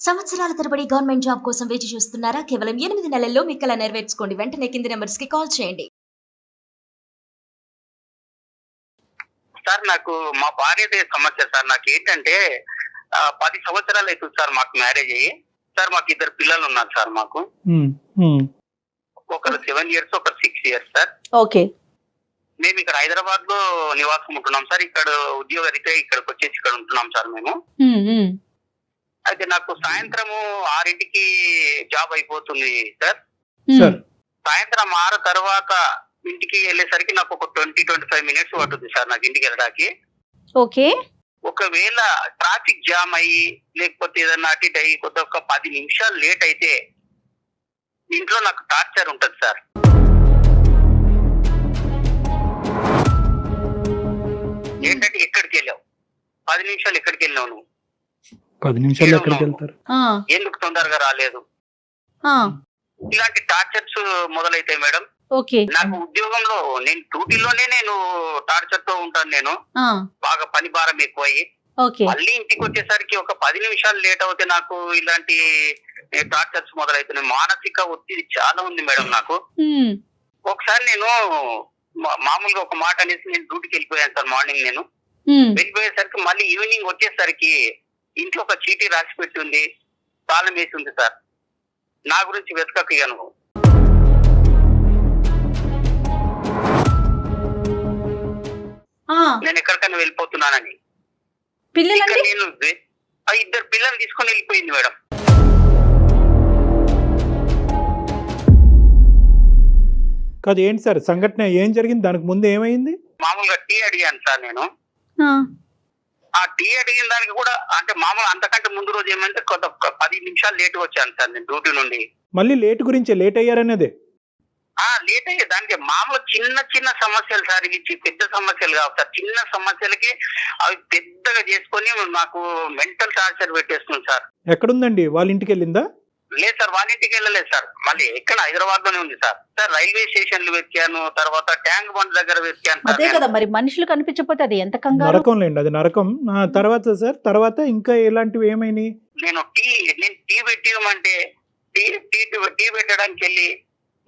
సంవత్సరాల తరబడి government job కోసం వేచి చూస్తున్నారా? కేవలం 8 నెలల్లో మీ కల నెరవేర్చుకోండి. వెంటనే కింది నెంబర్స్ కి కాల్ చేయండి. సార్ నాకు మా భార్యదే సమస్య సార్. నాకు ఏంటంటే 10 సంవత్సరాలు అవుతుంది సార్ మాకు మ్యారేజ్ అయ్యి. సార్ మాకు 2 పిల్లలు ఉన్నారు సార్ మాకు. ఒకరు 7 years, ఒకరు 6 years సార్. ఓకే. మేము ఇక్కడ హైదరాబాద్ లో నివాసం ఉంటున్నాం సార్. ఇక్కడ ఉద్యోగ రీత్యా ఇక్కడికి వచ్చేసి ఇక్కడ ఉంటున్నాం సార్ మేము. అయితే నాకు సాయంత్రము 6కి జాబ్ అయిపోతుంది సార్. సాయంత్రం 6 తర్వాత ఇంటికి వెళ్ళేసరికి నాకు ఒక 20-25 minutes పడుతుంది సార్ నాకు ఇంటికి వెళ్ళడానికి. ఓకే. ఒకవేళ ట్రాఫిక్ జామ్ అయ్యి లేకపోతే ఏదన్నా అటు ఇటు అయ్యి కొద్ది ఒక 10 నిమిషాలు లేట్ అయితే ఇంట్లో నాకు టార్చర్ ఉంటుంది సార్. ఏంటంటే ఎక్కడికి వెళ్ళావు, 10 నిమిషాలు ఎక్కడికి వెళ్ళావు నువ్వు, 10 నిమిషాలు ఎక్కడికి వెళ్తారు, ఎందుకు తొందరగా రాలేదు, ఇలాంటి టార్చర్స్ మొదలైతాయి మేడం. ఓకే. నాకు ఉద్యోగంలో నేను డ్యూటీలోనే నేను టార్చర్ తో ఉంటాను. నేను బాగా పని భారం ఎక్కువయ్యి మళ్ళీ ఇంటికి వచ్చేసరికి ఒక 10 నిమిషాలు లేట్ అవుతే నాకు ఇలాంటి టార్చర్స్ మొదలవుతున్నాయి. మానసిక ఒత్తిడి చాలా ఉంది మేడం నాకు. ఒకసారి నేను మామూలుగా ఒక మాట అనేసి నేను డ్యూటీకి వెళ్ళిపోయాను సార్. మార్నింగ్ నేను వెళ్ళిపోయేసరికి మళ్ళీ ఈవినింగ్ వచ్చేసరికి ఇంట్లో ఒక చీటీ రాసి పెట్టి ఉంది, తాళం వేసి ఉంది సార్. నా గురించి వెతకక నువ్వు నేను ఎక్కడికైనా వెళ్ళిపోతున్నానని. నేను 2 పిల్లలు తీసుకొని వెళ్ళిపోయింది మేడం. కాదు ఏంటి సార్ సంఘటన, ఏం జరిగింది, దానికి ముందు ఏమైంది? మామూలుగా టీ అడిగాను సార్ నేను. ఆ టీ అడిగిన దానికి కూడా అంటే మామూలు అంతకంటే ముందు రోజు ఏమంటే కొంత 10 నిమిషాలు లేట్ వచ్చాను సార్ నేను డ్యూటీ నుండి. మళ్ళీ లేట్ గురించి లేట్ అయ్యారనేది? లేట్ అయ్యే దానికి మామూలు చిన్న చిన్న సమస్యలు సార్. ఇవి పెద్ద సమస్యలు కావు సార్. చిన్న సమస్యలకి అవి పెద్దగా చేసుకొని నాకు మెంటల్ టార్చర్ పెట్టేస్తుంది సార్. ఎక్కడుందండి, వాళ్ళ ఇంటికి వెళ్ళిందా? లేదు సార్, వాళ్ళ ఇంటికి వెళ్ళలేదు సార్. మళ్ళీ ఎక్కడ హైదరాబాద్ లోనే ఉంది సార్. సార్ రైల్వే స్టేషన్లు వెతికాను, తర్వాత ట్యాంక్ బండ్ దగ్గర వెతికాను. అదే కదా మరి, మనుషులు కనిపించకపోతే అది ఎంత కంగారు. నరకం లేండి, అది నరకం. తర్వాత సార్ తర్వాత ఇంకా ఎలాంటివి ఏమైనాయి? నేను టీ పెట్టియమంటే టీ పెట్టడానికి వెళ్ళి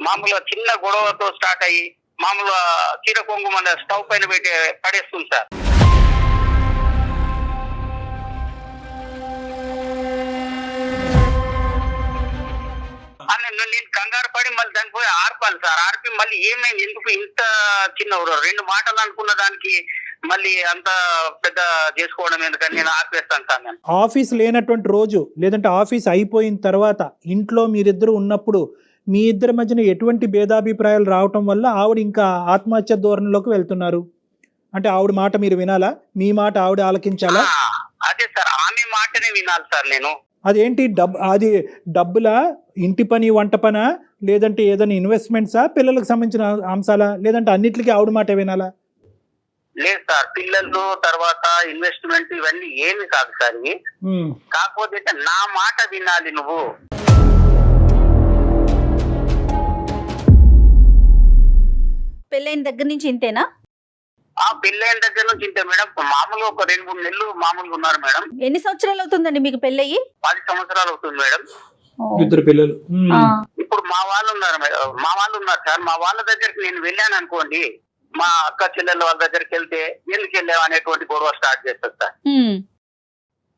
మామూలుగా చిన్న గొడవతో స్టార్ట్ అయ్యి మామూలుగా చీర కొంగు మన స్టవ్ పైన పెట్టి పడేస్తుంది సార్. నేను కంగారు పడి మళ్ళీ దానికి పోయి ఆర్పాలి సార్. ఆర్పి మళ్ళీ ఏమైంది, ఎందుకు ఇంత చిన్న 2 మాటలు అనుకున్న దానికి మళ్ళీ అంత పెద్ద చేసుకోవడం ఎందుకని నేను ఆర్పేస్తాను సార్. నేను ఆఫీస్ లేనటువంటి రోజు లేదంటే ఆఫీస్ అయిపోయిన తర్వాత ఇంట్లో మీరిద్దరు ఉన్నప్పుడు మీ ఇద్దరి మధ్యన ఎటువంటి భేదాభిప్రాయాలు రావటం వల్ల ఆవిడ ఇంకా ఆత్మహత్య ధోరణిలోకి వెళ్తున్నారు? అంటే ఆవిడ మాట మీరు వినాలా, మీ మాట ఆవిడ ఆలకించాలా? అదే సార్, ఆమె మాటనే వినాలి సార్ నేను. అదేంటి అది డబ్బులా, ఇంటి పని వంట పనా, లేదంటే ఏదైనా ఇన్వెస్ట్మెంట్సా, పిల్లలకు సంబంధించిన అంశాలా, లేదంటే అన్నిటికీ ఆవిడ మాట వినాలా? లేదు సార్, పిల్లలు తర్వాత ఇన్వెస్ట్మెంట్ ఇవన్నీ ఏమి కాదు సార్. కాకపోతే నా మాట వినాలి నువ్వు. పెళ్ళైన దగ్గర నుంచి ఇంతేనా? పెళ్ళైన దగ్గర నుంచి ఇంతే మేడం. మామూలుగా ఒక 2-3 నెలలు మామూలుగా ఉన్నారు మేడం. ఎన్ని సంవత్సరాలు అవుతుందండి మీకు పెళ్ళయి? 10 సంవత్సరాలు అవుతుంది మేడం. 2 పిల్లలు. ఇప్పుడు మా వాళ్ళు ఉన్నారు సార్. మా వాళ్ళ దగ్గరికి నేను వెళ్ళాను అనుకోండి, మా అక్క చెల్లెళ్ళ వాళ్ళ దగ్గరికి వెళ్తే ఎందుకు వెళ్ళావు అనేటువంటి గొడవ స్టార్ట్ చేస్తారు సార్.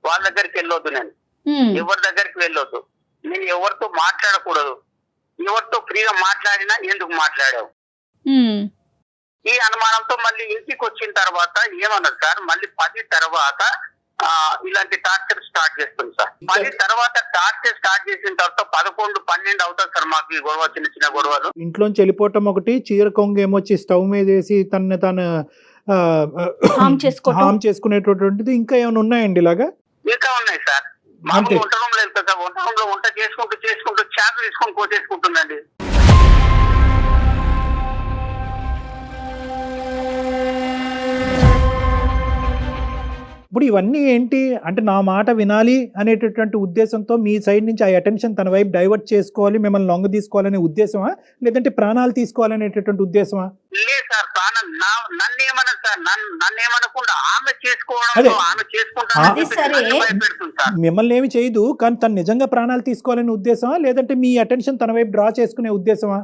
వాళ్ళ దగ్గరికి వెళ్ళొద్దు, నేను ఎవరి దగ్గరికి వెళ్ళొద్దు, నేను ఎవరితో మాట్లాడకూడదు, ఎవరితో ఫ్రీగా మాట్లాడినా ఎందుకు మాట్లాడావు, ఈ అనుమానంతో మళ్ళీ ఇంటికి వచ్చిన తర్వాత ఏమన్నారు సార్, మళ్ళీ 10 తర్వాత ఇలాంటి టార్చర్ స్టార్ట్ చేస్తుంది సార్. 10 తర్వాత టార్చర్ స్టార్ట్ చేసిన తర్వాత 11-12 అవుతుంది సార్ మాకు ఈ గొడవ, చిన్న చిన్న గొడవలు. ఇంట్లోంచి వెళ్ళిపోవటం ఒకటి, చీర కొంగు ఏమొచ్చి స్టవ్ మీద వేసి తను హామ్ చేసుకునేటటువంటిది ఇంకా ఏమైనా ఉన్నాయండి ఇలాగా? ఇంకా ఉన్నాయి సార్. మామూలు వంట రూమ్ లో వెళ్తా సార్, వంట రూమ్ లో వంట చేసుకుంటూ చాకు తీసుకొని కోసేసుకుంటుందండి. ఇప్పుడు ఇవన్నీ ఏంటి అంటే నా మాట వినాలి అనేటటువంటి ఉద్దేశంతో మీ సైడ్ నుంచి ఆ అటెన్షన్ తన వైపు డైవర్ట్ చేసుకోవాలి, మిమ్మల్ని లొంగ తీసుకోవాలనే ఉద్దేశమా, లేదంటే ప్రాణాలు తీసుకోవాలనేటటువంటి ఉద్దేశమా? లేదు సార్, నన్ను ఏమన్నా సార్, నన్ను ఏమనకుండా ఆమె అదే. చేసుకోవడం, ఆమె అది చేసుకుంటాను సరే. భయపెడుతుంది సార్. మిమ్మల్ని ఏమి చేయదు, కానీ తను నిజంగా ప్రాణాలు తీసుకోవాలనే ఉద్దేశమా, లేదంటే మీ అటెన్షన్ తన వైపు డ్రా చేసుకునే ఉద్దేశమా?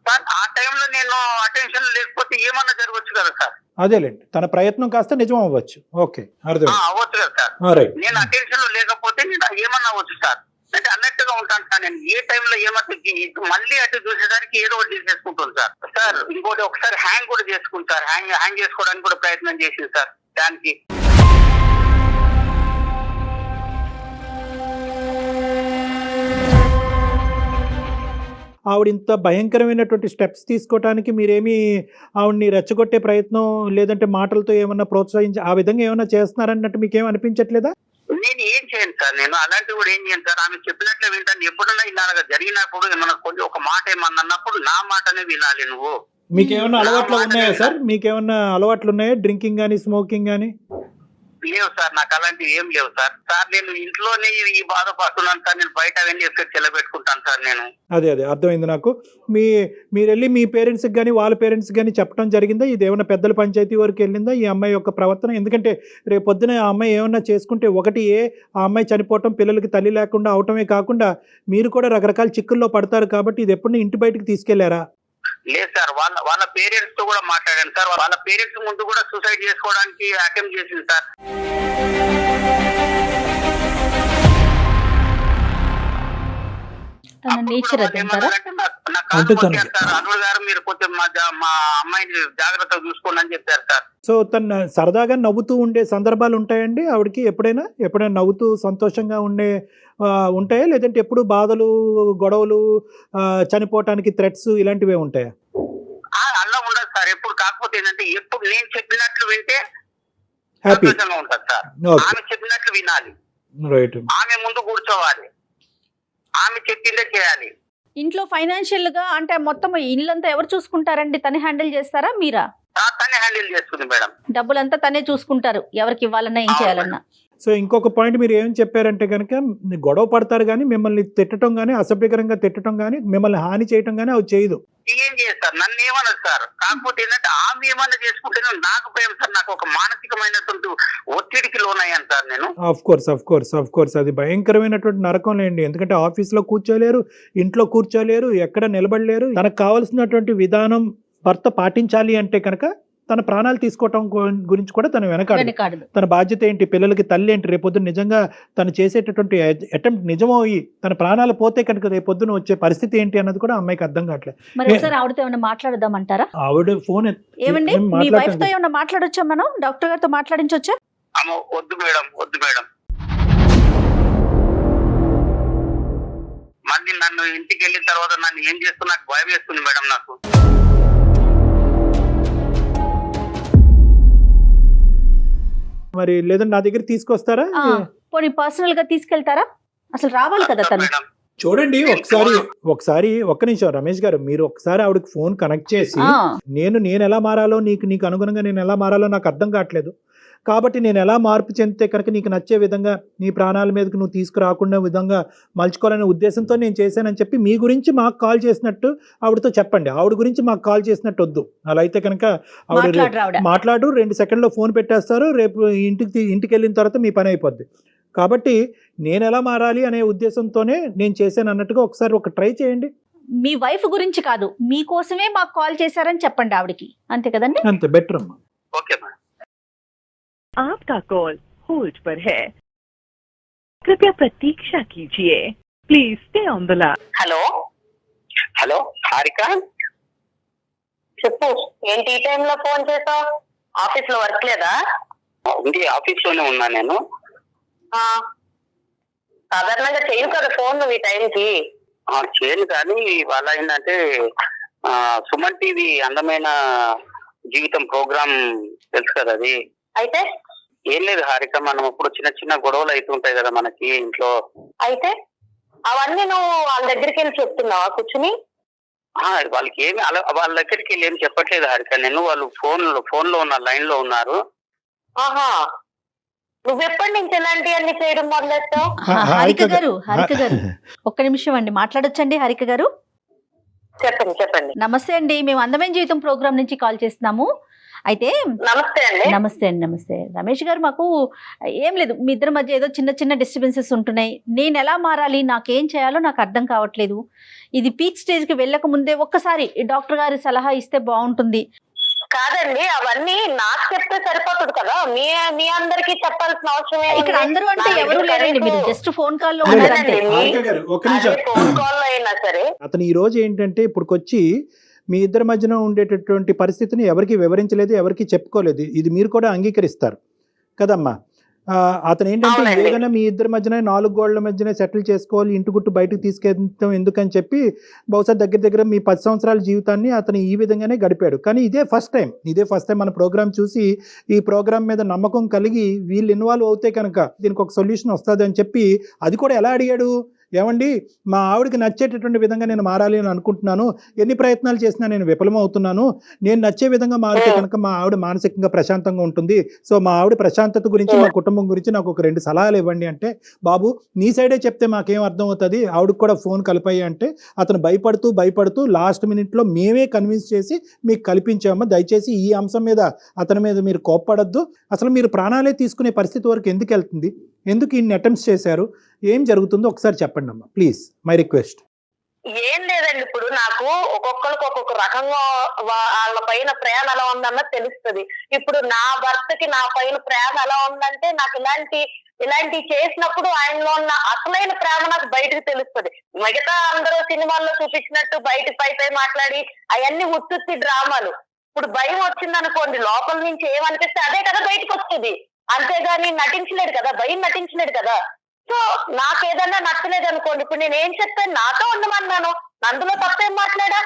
సార్ ఆ టైంలో నేను అటెన్షన్ లేకపోతే ఏమన్నా జరగవచ్చు కదా సార్. అదేలేండి, తన ప్రయత్నం కాస్త నిజం అవ్వచ్చు. ఓకే, అర్థం. అవ్వచ్చు కదా సార్. రైట్. నేను అటెన్షన్ లో లేకపోతే నేను ఏమన్నా అవ్వచ్చు సార్. అంటే అలర్ట్ గా ఉంటాను సార్. నేను ఏ టైంలో ఏమవుతుంది మళ్ళీ అటు చూసేసరికి ఏదో ఒకటి చేసేసుకుంటాను సార్. సార్ ఇంకోటి ఒకసారి హ్యాంగ్ కూడా చేసుకుంటారు, హ్యాంగ్ చేసుకోవడానికి కూడా ప్రయత్నం చేసింది సార్. దానికి ఆవిడ ఇంత భయంకరమైనటువంటి స్టెప్స్ తీసుకోవడానికి మీరేమి ఆవిడ్ని రెచ్చగొట్టే ప్రయత్నం లేదంటే మాటలతో ఏమన్నా ప్రోత్సహించి ఆ విధంగా ఏమన్నా చేస్తున్నారన్నట్టు మీకేం అనిపించట్లేదా? నేను ఏం చేయను సార్, నేను అలాంటివి కూడా ఏం చేయను సార్. ఆమె చెప్పినట్లే వింటాను. ఎప్పుడన్నా ఇలాగా జరిగినప్పుడు ఏమన్నా కొన్ని ఒక మాట ఏమన్నా అన్నప్పుడు నా మాటనే వినాలి నువ్వు. మీకేమన్నా అలవాట్లు ఉన్నాయా సార్? మీకేమన్నా అలవాట్లు ఉన్నాయా, డ్రింకింగ్ కానీ స్మోకింగ్ కానీ? లేవు సార్, నాకు అలాంటివి ఏం లేవు సార్. సార్ నేను ఇంట్లోనే ఈ బాధపడుతున్నాను సార్. నేను బయట అవన్నీ ఎఫెక్ట్ చెల్లబెట్టుకుంటాను సార్ నేను. అదే అర్థమైంది నాకు. మీరు వెళ్ళి మీ పేరెంట్స్కి కానీ వాళ్ళ పేరెంట్స్కి కానీ చెప్పడం జరిగిందా? ఇది ఏమన్నా పెద్దల పంచాయతీ వరకు వెళ్ళిందా ఈ అమ్మాయి యొక్క ప్రవర్తన? ఎందుకంటే రేపు పొద్దున ఆ అమ్మాయి ఏమన్నా చేసుకుంటే ఒకటి ఆ అమ్మాయి చనిపోవటం, పిల్లలకి తల్లి లేకుండా అవటమే కాకుండా మీరు కూడా రకరకాల చిక్కుల్లో పడతారు. కాబట్టి ఇది ఎప్పుడు ఇంటి బయటకు తీసుకెళ్లారా? లేదు సార్, వాళ్ళ పేరెంట్స్ తో కూడా మాట్లాడాను సార్. వాళ్ళ పేరెంట్స్ ముందు కూడా సూసైడ్ చేసుకోవడానికి అటెంప్ట్ చేసింది సార్. తన నేచర్ అదంటారా? అల్లుడు గారు మీరు కొంచెం మా అమ్మాయిని జాగ్రత్తగా చూసుకోండి అని చెప్పారు సార్. సో తను సరదాగా నవ్వుతూ ఉండే సందర్భాలు ఉంటాయండి ఆవిడకి? ఎప్పుడైనా నవ్వుతూ సంతోషంగా ఉంటాయా, లేదంటే ఎప్పుడు బాధలు, గొడవలు, చనిపోవటానికి థ్రెట్స్ ఇలాంటివే ఉంటాయా? అలా ఉండదు సార్ ఎప్పుడు. కాకపోతే ఏంటంటే ఎప్పుడు నేను చెప్పినట్లు వింటే హ్యాపీ సంతోషంగా ఉంటుంది సార్. ఆమె చెప్పినట్లు వినాలి, రైట్. ఆమె ముందు కూర్చోవాలి, ఆమె చెప్పిందే చేయాలి. ఇంట్లో ఫైనాన్షియల్ గా అంటే మొత్తం ఇల్లంతా ఎవరు చూసుకుంటారండి? తనే హ్యాండిల్ చేస్తారా మీరా? తనే హ్యాండిల్ చేస్తుంది మేడం. డబ్బులంతా తనే చూసుకుంటారు, ఎవరికి ఇవ్వాలన్నా ఏం చేయాలన్నా. సో ఇంకొక పాయింట్ మీరు ఏం చెప్పారంటే కనుక గొడవ పడతారు కానీ మిమ్మల్ని తిట్టడం కానీ, అసభ్యకరంగా తిట్టడం కానీ, మిమ్మల్ని హాని చేయడం కానీ అవి చేయదు. ఏం చేస్తారు, నన్ను ఏమన్నది సార్. కాకపోతే ఏంటంటే ఆమె ఏమన్నా చేసుకుంటే నాకు భయం సార్. నాకు ఒక మానసికమైనటువంటి ఒత్తిడికి లోనయ్యాను సార్ నేను. ఆఫ్ కోర్స్ అది భయంకరమైనటువంటి నరకం లేండి. ఎందుకంటే ఆఫీస్లో కూర్చోలేరు, ఇంట్లో కూర్చోలేరు, ఎక్కడ నిలబడలేరు. తనకు కావాల్సినటువంటి విధానం భర్త పాటించాలి అంటే కనుక తన ప్రాణాలు తీసుకోవటం గురించి కూడా తను వెనకాడదు. తన బాధ్యత ఏంటి, పిల్లలకి తల్లి ఏంటి, రేపొద్దున నిజంగా తను చేసేటటువంటి అటెంప్ట్ నిజమయ్యి తన ప్రాణాలు పోతే కనుక రేపొద్దున వచ్చే పరిస్థితి ఏంటి అన్నది కూడా అమ్మాయికి అర్థం కావట్లేదు. మరి ఒకసారి ఆవిడతో ఏమైనా మాట్లాడదామంటారా? ఆవిడ ఫోన్ ఏమండి, మీ వైఫ్ తో ఏమైనా మాట్లాడొచ్చా? మనం డాక్టర్ గారితో మాట్లాడించొచ్చా? వద్దు మేడం. మళ్ళీ నన్ను ఇంటికి వెళ్ళిన తర్వాత నన్ను ఏం చేస్తున్నా నాకు భయం వేస్తుంది మేడం. నాకు మరి లేదంటే నా దగ్గర తీసుకొస్తారా? పోనీ పర్సనల్ గా తీసుకెళ్తారా? అసలు రావాలి కదా తను. చూడండి ఒకసారి ఒక్క నిమిషం రమేష్ గారు, మీరు ఒకసారి ఆవిడకి ఫోన్ కనెక్ట్ చేసి నేను ఎలా మారాలో, నీకు అనుగుణంగా నేను ఎలా మారాలో నాకు అర్థం కావట్లేదు, కాబట్టి నేను ఎలా మార్పు చెందితే కనుక నీకు నచ్చే విధంగా నీ ప్రాణాల మీదకి నువ్వు తీసుకురాకుండా విధంగా మలుచుకోవాలనే ఉద్దేశంతో నేను చేశానని చెప్పి మీ గురించి మాకు కాల్ చేసినట్టు ఆవిడతో చెప్పండి. ఆవిడ గురించి మాకు కాల్ చేసినట్టు వద్దు. అలా అయితే కనుక ఆవిడ మాట్లాడు, 2 సెకండ్లో ఫోన్ పెట్టేస్తారు, రేపు ఇంటికి వెళ్ళిన తర్వాత మీ పని అయిపోద్ది. కాబట్టి నేను ఎలా మారాలి అనే ఉద్దేశంతోనే నేను చేశాను అన్నట్టుగా ఒకసారి ట్రై చేయండి. మీ వైఫ్ గురించి కాదు, మీకోసమే మాకు కాల్ చేశారని చెప్పండి ఆవిడకి, అంతే కదండి? అంతే, బెటర్ అమ్మా. Okay madam. आपका कॉल होल्ड पर है, कृपया प्रतीक्षा कीजिए, please stay on the line. Hello Harika, చెప్పు. ఏంటి ఈ టైంలో ఫోన్ చేసావు? ఆఫీస్ లో వర్క్ లేదా? ఉంది, ఆఫీస్ లోనే ఉన్నా నేను. సాధారణంగా చేయను కదా ఫోన్ నువ్వు ఈ టైంకి. చేయను కానీ ఇవాళ ఏంటంటే సుమన్ టీవీ అందమైన జీవితం ప్రోగ్రామ్ తెలుసు కదా అది. అయితే ఏం లేదు హారిక, మనం ఇప్పుడు చిన్న గొడవలు అవుతుంటాయి కదా మనకి ఇంట్లో. అయితే అవన్నీ నువ్వు వాళ్ళ దగ్గరికి వెళ్ళి చెప్తున్నావా కూర్చుని? వాళ్ళకి ఏమి వాళ్ళ దగ్గరికి వెళ్ళి ఏమి చెప్పట్లేదు హారిక నేను. వాళ్ళు ఫోన్ లో ఉన్న లైన్ లో ఉన్నారు. ఆహా, నువ్వు ఎప్పటి నుంచి ఇలాంటివన్నీ చేయడం మొదలెట్టావు? హారిక గారు ఒక్క నిమిషం అండి, మాట్లాడొచ్చండి హారిక గారు? చెప్పండి చెప్పండి. నమస్తే అండి, మేము అందమైన జీవితం ప్రోగ్రామ్ నుంచి కాల్ చేస్తున్నాము. అయితే నమస్తే అండి. నమస్తే రమేష్ గారు, మాకు ఏం లేదు, మీ ఇద్దరి మధ్య ఏదో చిన్న చిన్న డిస్టర్బెన్సెస్ ఉంటున్నాయి. నేను ఎలా మారాలి, నాకేం చేయాలో నాకు అర్థం కావట్లేదు. ఇది పీక్ స్టేజ్కి వెళ్ళక ముందే ఒక్కసారి డాక్టర్ గారి సలహా ఇస్తే బాగుంటుంది. కాదండి, అవన్నీ నాకు చెప్తే సరిపోతుంది కదా, మీ అందరికి చెప్పాల్సిన అవసరం ఇక్కడ అందరూ అంటే ఎవరు లేరండి, మీరు జస్ట్ ఫోన్ కాల్ లో అదేనండి. ఉన్నారంటే. హారిక గారు, ఒక్క నిమిషం. ఫోన్ కాల్ లో అయినా సరే అతను ఈ రోజు ఏంటంటే ఇప్పుడుకొచ్చి మీ ఇద్దరి మధ్యన ఉండేటటువంటి పరిస్థితిని ఎవరికి వివరించలేదు, ఎవరికి చెప్పుకోలేదు. ఇది మీరు కూడా అంగీకరిస్తారు కదమ్మా. అతను ఏంటంటే అవునండి. ఏదైనా మీ ఇద్దరి మధ్యన 4 గోళ్ల మధ్యనే సెటిల్ చేసుకోవాలి, ఇంటి గుట్టు బయటకు తీసుకెళ్తాం ఎందుకని చెప్పి బహుశా దగ్గర మీ 10 సంవత్సరాల జీవితాన్ని అతను ఈ విధంగానే గడిపాడు. కానీ ఇదే ఫస్ట్ టైం మన ప్రోగ్రామ్ చూసి ఈ ప్రోగ్రామ్ మీద నమ్మకం కలిగి వీళ్ళు ఇన్వాల్వ్ అవుతే కనుక దీనికి ఒక సొల్యూషన్ వస్తుంది అని చెప్పి, అది కూడా ఎలా అడిగాడు, ఏమండి మా ఆవిడకి నచ్చేటటువంటి విధంగా నేను మారాలి అని అనుకుంటున్నాను, ఎన్ని ప్రయత్నాలు చేసినా నేను విఫలమవుతున్నాను, నేను నచ్చే విధంగా మారితే కనుక మా ఆవిడ మానసికంగా ప్రశాంతంగా ఉంటుంది, సో మా ఆవిడ ప్రశాంతత గురించి మా కుటుంబం గురించి నాకు ఒక 2 సలహాలు ఇవ్వండి అంటే, బాబు నీ సైడే చెప్తే మాకేం అర్థం అవుతుంది, ఆవిడకి కూడా ఫోన్ కలిపాయి అంటే అతను భయపడుతూ లాస్ట్ మినిట్లో మేమే కన్విన్స్ చేసి మీకు కల్పించామా, దయచేసి ఈ అంశం మీద అతని మీద మీరు కోప్పడద్దు, అసలు మీరు ప్రాణాలే తీసుకునే పరిస్థితి వరకు ఎందుకు వెళ్తుంది, ఎందుకు ఇన్ని అటెంప్ట్స్ చేశారు, ఏం జరుగుతుందో ఒకసారి చెప్పండి అమ్మా ప్లీజ్, మై రిక్వెస్ట్. ఏం లేదండి, ఇప్పుడు నాకు ఒక్కొక్కరికి ఒక్కొక్క రకంగా వాళ్ళ పైన ప్రేమ ఎలా ఉందన్నది తెలుస్తుంది. ఇప్పుడు నా భర్తకి నా పైన ప్రేమ ఎలా ఉందంటే, నాకు ఇలాంటి చేసినప్పుడు ఆయనలో ఉన్న అసలైన ప్రేమ నాకు బయటకు తెలుస్తుంది. మిగతా అందరూ సినిమాల్లో చూపించినట్టు బయట పై మాట్లాడి అవన్నీ ఉత్తుత్తి డ్రామాలు. ఇప్పుడు భయం వచ్చింది అనుకోండి, లోపల నుంచి ఏమనిపిస్తే అదే కదా బయటకు వస్తుంది, అంతేగాని నటించలేడు కదా, భయం నటించలేడు కదా. సో నాకేదన్నా నచ్చలేదు అనుకోండి, ఇప్పుడు నేను ఏం చెప్తాను, నాతో ఉండమన్నాను, అందులో తప్పేం మాట్లాడా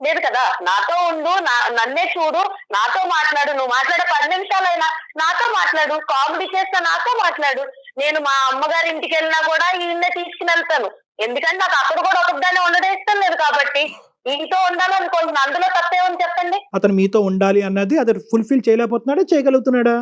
లేదు కదా, నాతో ఉండు, నన్నే చూడు, నాతో మాట్లాడు, నువ్వు మాట్లాడే 10 నిమిషాలైనా నాతో మాట్లాడు, కామెడీ చేస్తా నాతో మాట్లాడు. నేను మా అమ్మగారి ఇంటికి వెళ్ళినా కూడా ఈయన్నే తీసుకుని వెళ్తాను, ఎందుకంటే నాకు అక్కడ కూడా ఒకదాన్ని ఉండడం ఇష్టం లేదు కాబట్టి ఈయనతో ఉండాలనుకుంటున్నాను, అందులో తప్పేమని చెప్పండి. అతను మీతో ఉండాలి అన్నది అది ఫుల్ఫిల్ చేయలేకపోతున్నాడా, చేయగలుగుతున్నాడా?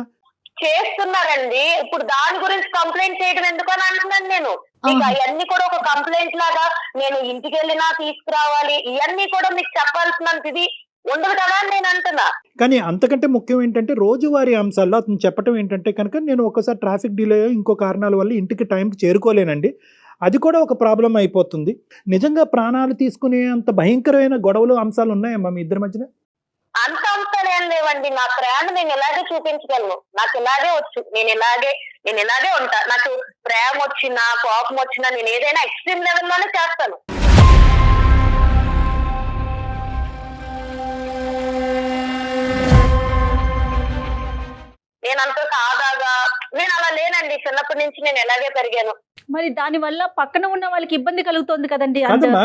చేస్తున్నారండి. ఇప్పుడు దాని గురించి కంప్లైంట్ చేయడం ఎందుకు అని అంటున్నాను నేను. మీకు అవన్నీ కూడా ఒక కంప్లైంట్ లాగా నేను ఇంటికి వెళ్ళినా తీసుకురావాలి, ఇవన్నీ కూడా మీకు చెప్పాల్సినంత ఇది ఉండదు కదా అని నేను అంటున్నా. కానీ అంతకంటే ముఖ్యం ఏంటంటే రోజువారీ అంశాల్లో అతను చెప్పడం ఏంటంటే కనుక, నేను ఒక్కసారి ట్రాఫిక్ డిలే ఇంకో కారణాల వల్ల ఇంటికి టైంకి చేరుకోలేనండి, అది కూడా ఒక ప్రాబ్లం అయిపోతుంది. నిజంగా ప్రాణాలు తీసుకునే అంత భయంకరమైన గొడవలు అంశాలు ఉన్నాయమ్మా మీ ఇద్దరి మధ్యన? అంత అంశాలు ఏం లేవండి, నా ప్రేమ నేను ఇలాగే చూపించగలను, నాకు ఇలాగే వచ్చు, నేను ఇలాగే ఉంటా. నాకు ప్రేమ వచ్చినా కోపం వచ్చినా నేను ఏదైనా ఎక్స్ట్రీమ్ లెవెల్లోనే చేస్తాను. నేనంత సాదాగా నేను అలా లేనండి, చిన్నప్పటి నుంచి నేను ఎలాగే పెరిగాను. మరి దాని వల్ల పక్కన ఉన్న వాళ్ళకి ఇబ్బంది కలుగుతోంది కదండి. అదమ్మా,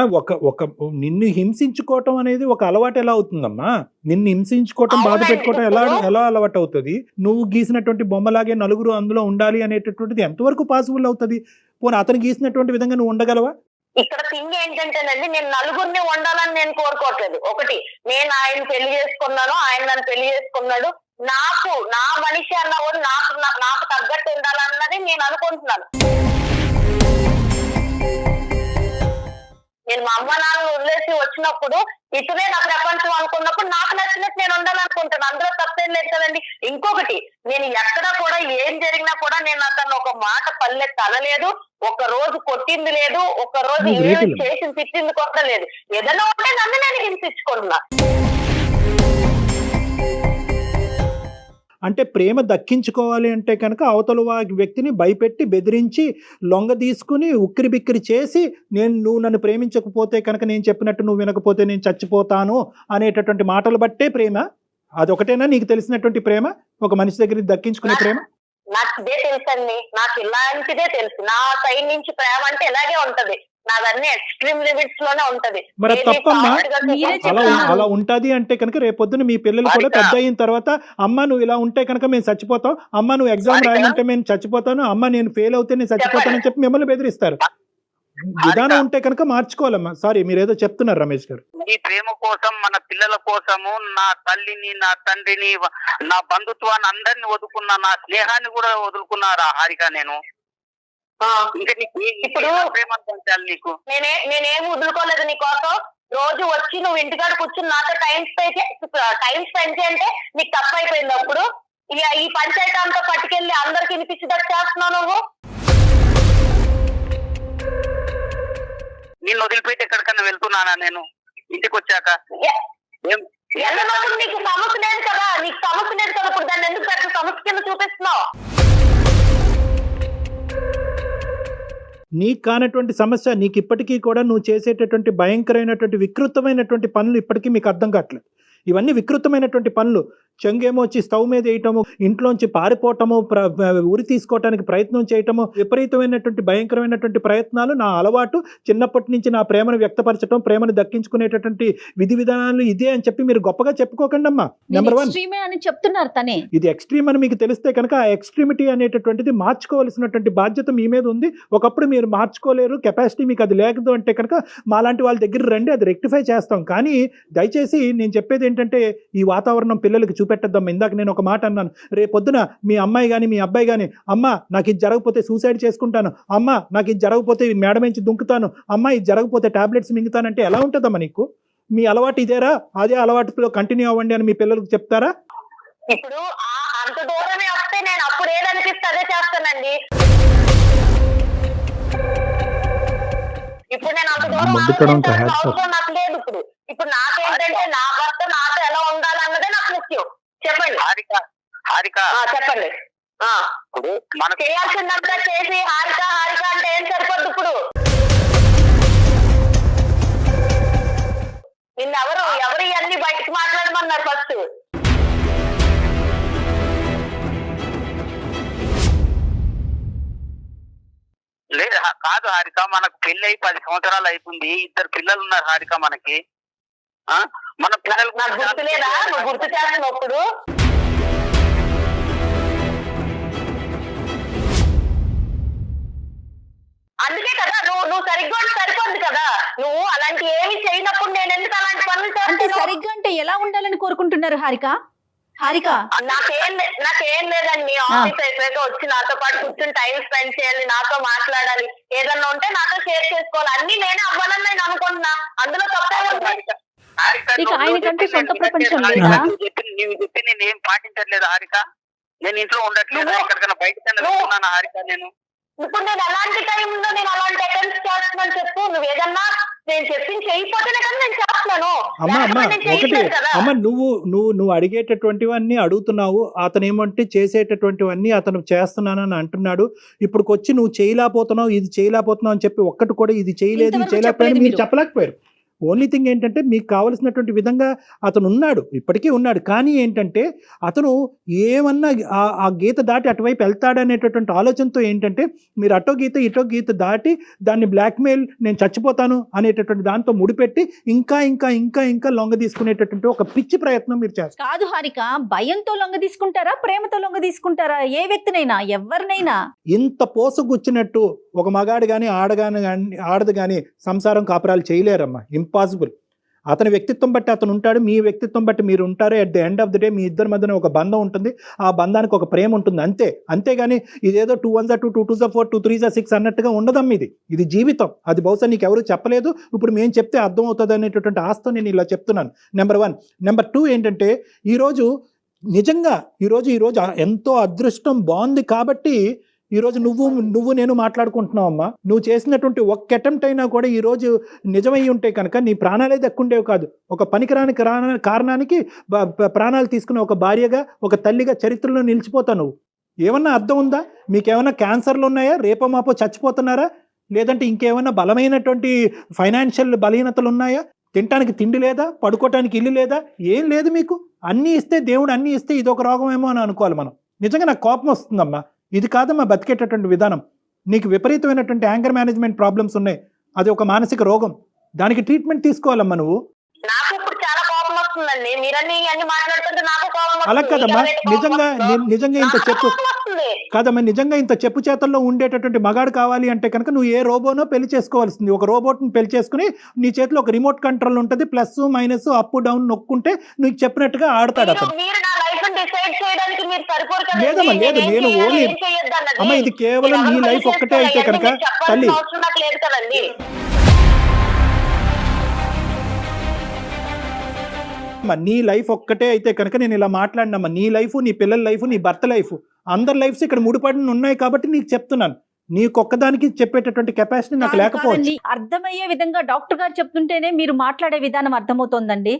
ఒక నిన్ను హింసించుకోవటం అనేది ఒక అలవాటు ఎలా అవుతుందమ్మా? నిన్ను హింసించుకోవటం, బాధ పెట్టుకోవటం ఎలా అలవాటు అవుతుంది? నువ్వు గీసినటువంటి బొమ్మలాగే నలుగురు అందులో ఉండాలి అనేటటువంటిది ఎంతవరకు పాసిబుల్ అవుతుంది? పోనీ అతను గీసినటువంటి విధంగా నువ్వు ఉండగలవా? ఇక్కడ థింగ్ ఏంటంటేనండి, నేను నలుగురిని ఉండాలని నేను కోరుకోవట్లేదు. ఒకటి, నేను ఆయన పెళ్లి చేసుకున్నాను, ఆయన నన్ను పెళ్లి చేసుకున్నాడు, నా మనిషి అన్న కూడా నాకు తగ్గట్టు ఉండాలన్నది నేను అనుకుంటున్నాను. నేను మా అమ్మ నాన్న వదిలేసి వచ్చినప్పుడు ఇతనే నా ప్రపంచం అనుకున్నప్పుడు నాకు నచ్చినట్టు నేను ఉండాలనుకుంటాను, అందులో తప్పేం లేదు కదండి. ఇంకొకటి, నేను ఎక్కడా కూడా ఏం జరిగినా కూడా నేను అతను ఒక మాట పల్లెత్తి అనలేదు, ఒక రోజు కొట్టింది లేదు, ఒక రోజు ఏం చేసి తిట్టింది కూడా లేదు. ఏదైనా ఉంటే నన్ను నేను హింసించుకుంటున్నా. అంటే ప్రేమ దక్కించుకోవాలి అంటే కనుక అవతల వ్యక్తిని భయపెట్టి బెదిరించి లొంగ తీసుకుని ఉక్కిరి బిక్కిరి చేసి, నువ్వు నన్ను ప్రేమించకపోతే కనుక నేను చెప్పినట్టు నువ్వు వినకపోతే నేను చచ్చిపోతాను అనేటటువంటి మాటలు బట్టే ప్రేమ? అదొకటేనా నీకు తెలిసినటువంటి ప్రేమ, ఒక మనిషి దగ్గర దక్కించుకునే ప్రేమ? నాకు ఇదే తెలుసండి, నాకు ఇలాంటిదే తెలుసు. నా సైడ్ నుంచి ప్రేమ అంటే ఇలాగే ఉంటది, నాదన్నీ ఎక్స్ట్రీమ్ లిమిట్స్ లోనే ఉంటది. మరి తప్పమ్మా, అలా ఉంటది అంటే కనుక రేపొద్దున మీ పిల్లలు కూడా పెద్ద అయిన తర్వాత, అమ్మ నువ్వు ఇలా ఉంటే కనుక మేము చచ్చిపోతాం, అమ్మ నువ్వు ఎగ్జామ్ రాయమంటే మేము చచ్చిపోతాను, అమ్మ నేను ఫెయిల్ అవుతే నేను చచ్చిపోతానని చెప్పి మిమ్మల్ని బెదిరిస్తారు. విధానం ఉంటే కనుక మార్చుకోవాలమ్మా. సారీ, మీరు ఏదో చెప్తున్నారు రమేష్ గారు. ఈ ప్రేమ కోసం, మన పిల్లల కోసము, నా తల్లిని, నా తండ్రిని, నా బంధుత్వాన్ని అందరిని వదులుకున్నా, నా స్నేహాన్ని కూడా వదులుకున్నారా హారిక నేను? ఇంకా నీకు ఇప్పుడు ప్రేమ పంచాలి నీకు? నేనేం వదులుకోలేదు నీకోసం. రోజు వచ్చి నువ్వు ఇంటికాడ కూర్చుని నాతో టైం స్పెండ్ చేయంటే నీకు తప్పు అయిపోయింది. అప్పుడు ఇక ఈ పంచాయతీ అంతా పట్టుకెళ్ళి అందరికి వినిపించేటట్టు చేస్తున్నావు నువ్వు. నిన్ను వదిలిపెట్టి ఎక్కడికన్నా వెళ్తున్నానా నేను ఇంటికి వచ్చాక? వెళ్ళినప్పుడు నీకు సమస్య లేదు కదా, ఇప్పుడు దాన్ని ఎందుకు పెద్ద సమస్య కింద చూపిస్తున్నావు? నీకు కానటువంటి సమస్య నీకు ఇప్పటికీ కూడా నువ్వు చేసేటటువంటి భయంకరమైనటువంటి వికృతమైనటువంటి పనులు ఇప్పటికీ మీకు అర్థం కావట్లేదు. ఇవన్నీ వికృతమైనటువంటి పనులు. చెంగేమో వచ్చి స్టవ్ మీద వేయటము, ఇంట్లోంచి పారిపోవటము, ఉరి తీసుకోవటానికి ప్రయత్నం చేయటము, విపరీతమైనటువంటి భయంకరమైనటువంటి ప్రయత్నాలు నా అలవాటు. చిన్నప్పటి నుంచి నా ప్రేమను వ్యక్తపరచడం, ప్రేమను దక్కించుకునేటటువంటి విధి విధానాలు ఇదే అని చెప్పి మీరు గొప్పగా చెప్పుకోకండి అమ్మా. నెంబర్ 1 అని చెప్తున్నారు తనే. ఇది ఎక్స్ట్రీమ్ అని మీకు తెలిస్తే కనుక ఆ ఎక్స్ట్రీమిటీ అనేటటువంటిది మార్చుకోవాల్సినటువంటి బాధ్యత మీ మీద ఉంది. ఒకప్పుడు మీరు మార్చుకోలేరు, కెపాసిటీ మీకు అది లేదు అంటే కనుక మాలాంటి వాళ్ళ దగ్గర రండి, అది రెక్టిఫై చేస్తాం. కానీ దయచేసి నేను చెప్పేది ఏంటంటే ఈ వాతావరణం పిల్లలకి చూపెట్టద్దాం. ఇందాక నేను ఒక మాట అన్నాను, రేపొద్దున మీ అమ్మాయి కానీ మీ అబ్బాయి కానీ, అమ్మ నాకు ఇది జరగకపోతే సూసైడ్ చేసుకుంటాను, అమ్మ నాకు ఇది జరగకపోతే మేడ నుంచి దుంకుతాను, అమ్మ ఇది జరగకపోతే టాబ్లెట్స్ మింగుతానంటే ఎలా ఉంటుందమ్మా నీకు? మీ అలవాటు ఇదేరా, అదే అలవాటులో కంటిన్యూ అవ్వండి అని మీ పిల్లలకు చెప్తారా? ఇప్పుడు అంత దూరమే వస్తే నేను అప్పుడు ఏదనిపిస్తే అదే చేస్తానండి. ఇప్పుడు నేను అంత దూరం అవసరం నాకు లేదు. ఇప్పుడు నాకేంటంటే నా భర్త నాతో ఎలా ఉండాలన్నదే నాకు ముఖ్యం. చెప్పండి హారిక, చెప్పండి. మనకు చేయాల్సిందంతా చేసి హారిక అంటే ఏం సరిపోద్దు? ఇప్పుడు నిన్నెవరు ఇవన్నీ బయటకు మాట్లాడమన్నారు ఫస్ట్? లేదు కాదు హారిక, మనకు పెళ్లి అయి 10 సంవత్సరాలు అయిపోయింది, 2 పిల్లలు ఉన్నారు హారిక మనకి. మన పిల్లలకు నాకు గుర్తు లేదా? నువ్వు గుర్తు చేస్తున్నప్పుడు అందుకే కదా నువ్వు సరిగ్గా సరిపోద్ది కదా. నువ్వు అలాంటి ఏమి చేయనప్పుడు నేను ఎందుకు అలాంటి పనులు అంటే చేస్తాను? సరిగ్గా అంటే ఎలా ఉండాలని కోరుకుంటున్నారు హారిక? నాకేం లేదండి. ఆఫీస్ అయిపోయాక వచ్చి నాతో పాటు కూర్చుని టైం స్పెండ్ చేయాలి, నాతో మాట్లాడాలి, ఏదన్నా ఉంటే నాతో షేర్ చేసుకోవాలి. అన్ని నేనే అవ్వాలని నేను అనుకుంటున్నా. అందులో తప్పే ఉంది. ఆయనకంటే సొంత ప్రపంచం లేదా? నీవు చెప్పి నేను ఏం పాటించట్లేదు హారిక. నేను ఇంట్లో ఉండట్లేదు, ఎక్కడికైనా బయటకన్నా వెళ్తున్నాను హారిక. ఇప్పుడు నేను అలాంటి టైంలో నేను అలాంటి అటెంప్ట్ చేస్తున్నాను చెప్పు. నువ్వు ఏదన్నా నేను చెప్పింది చేయకపోతేనే కదా నేను చేస్తున్నాను. అమ్మ నువ్వు అడిగేటటువంటివన్నీ అడుగుతున్నావు, అతను ఏమంటే చేసేటటువంటివన్నీ అతను చేస్తున్నానని అంటున్నాడు. ఇప్పుడు వచ్చి నువ్వు చేయలేకపోతున్నావు, ఇది చేయలేకపోతున్నావు అని చెప్పి ఒక్కటి కూడా ఇది చేయలేదు, ఇది చేయలేకపోయాను మీరు చెప్పలేకపోయారు. ఓన్లీ థింగ్ ఏంటంటే మీకు కావలసినటువంటి విధంగా అతను ఉన్నాడు, ఇప్పటికీ ఉన్నాడు. కానీ ఏంటంటే అతను ఏమన్నా ఆ గీత దాటి అటువైపు వెళ్తాడనేటటువంటి ఆలోచనతో ఏంటంటే మీరు అటో గీత ఇటో గీత దాటి దాన్ని బ్లాక్మెయిల్, నేను చచ్చిపోతాను అనేటటువంటి దాంతో ముడిపెట్టి ఇంకా ఇంకా ఇంకా ఇంకా లొంగ తీసుకునేటటువంటి ఒక పిచ్చి ప్రయత్నం మీరు చేస్తారు. కాదు హారిక, భయంతో లొంగ తీసుకుంటారా, ప్రేమతో లొంగ తీసుకుంటారా? ఏ వ్యక్తినైనా ఎవరినైనా ఇంత పోసగుచ్చినట్టు ఒక మగాడు కానీ ఆడదు కానీ సంసారం కాపురాలు చేయలేరమ్మా. ఇంపాసిబుల్. అతని వ్యక్తిత్వం బట్టి అతను ఉంటాడు, మీ వ్యక్తిత్వం బట్టి మీరు ఉంటారు. At the end of the day మీ ఇద్దరి మధ్యన ఒక బంధం ఉంటుంది, ఆ బంధానికి ఒక ప్రేమ ఉంటుంది, అంతేగాని ఇదేదో 2 1 2 2 2 4 2 3 6 అన్నట్టుగా ఉండదమ్మా. ఇది జీవితం. అది బహుశా నీకు ఎవరు చెప్పలేదు, ఇప్పుడు మేము చెప్తే అర్థం అవుతుంది అనేటటువంటి ఆస్తో నేను ఇలా చెప్తున్నాను. నెంబర్ 1. నెంబర్ 2 ఏంటంటే ఈరోజు నిజంగా ఈరోజు ఎంతో అదృష్టం బాగుంది కాబట్టి ఈరోజు నువ్వు నేను మాట్లాడుకుంటున్నావు అమ్మా. నువ్వు చేసినటువంటి ఒక్క అటెంప్ట్ అయినా కూడా ఈరోజు నిజమై ఉంటే కనుక నీ ప్రాణాలే దక్కుండేవి కాదు. ఒక పనికిరాని కారణానికి ప్రాణాలు తీసుకున్న ఒక భార్యగా, ఒక తల్లిగా చరిత్రలో నిలిచిపోతావు నువ్వు. ఏమన్నా అర్థం ఉందా? మీకేమన్నా క్యాన్సర్లు ఉన్నాయా? రేపో మాపో చచ్చిపోతున్నారా? లేదంటే ఇంకేమన్నా బలమైనటువంటి ఫైనాన్షియల్ బలహీనతలు ఉన్నాయా? తినటానికి తిండి లేదా? పడుకోవటానికి ఇల్లు లేదా? ఏం లేదు మీకు. అన్నీ ఇస్తే దేవుడు అన్నీ ఇస్తే ఇదొక రోగమేమో అని అనుకోవాలి మనం. నిజంగా నాకు కోపం వస్తుందమ్మా. ఇది కాదమ్మా బతికేటటువంటి విధానం. నీకు విపరీతమైనటువంటి యాంగర్ మేనేజ్మెంట్ ప్రాబ్లమ్స్ ఉన్నాయి, అది ఒక మానసిక రోగం. దానికి ట్రీట్మెంట్ తీసుకోవాలమ్మా నువ్వు. నాకు ఇప్పుడు చాలా కోపం వస్తుంది. వస్తుందండి. మీరన్నీ అన్ని మాట్లాడుతుంటే నాకు కోపం అలా వస్తుంది. కదమ్మా, మీకెవరైతే కోపం నిజంగా వస్తుందో నిజంగా ఇంత నాకు చెప్పు కోపం వస్తుంది. కాదమ్మా, నిజంగా ఇంత చెప్పు చేతల్లో ఉండేటటువంటి మగాడు కావాలి అంటే కనుక నువ్వు ఏ రోబోనో పెళ్లి చేసుకోవాల్సింది. ఒక రోబోట్ని పెళ్లి చేసుకుని నీ చేతిలో ఒక రిమోట్ కంట్రోల్ ఉంటుంది, ప్లస్ మైనస్ అప్ డౌన్ నొక్కుంటే నువ్వు చెప్పినట్టుగా ఆడతాడు అతను. మీరు నా లైఫ్ డిసైడ్ చేయడానికి మీరు సరిపోరు కదండి. లేదమ్మా, లేదు, నేనేం నేను చేయాలి, ఓన్లీ ఏం చేయొద్దు అన్నది. అమ్మ ఇది కేవలం మీరు నీ ఎవరు లైఫ్ పెళ్లి ఒక్కటే అయితే చేసుకోవాలి, కనుక అన్నీ మీకు చెప్పాల్సిన తల్లి అవసరం నాకు లేదు కదండి. అమ్మా, నీ లైఫ్ ఒక్కటే అయితే కనుక నేను ఇలా మాట్లాడినమ్మా. నీ లైఫ్, నీ పిల్లల లైఫ్, నీ భర్త లైఫ్, అందరి లైఫ్స్ ఇక్కడ ముడిపడి ఉన్నాయి కాబట్టి నీకు చెప్తున్నాను. నీకొక్కదానికి చెప్పేటటువంటి కెపాసిటీ నాకు లేకపోవచ్చు. కాదండి, అర్థమయ్యే విధంగా డాక్టర్ గారు చెప్తుంటేనే మీరు మాట్లాడే విధానం అర్థమవుతోందండి.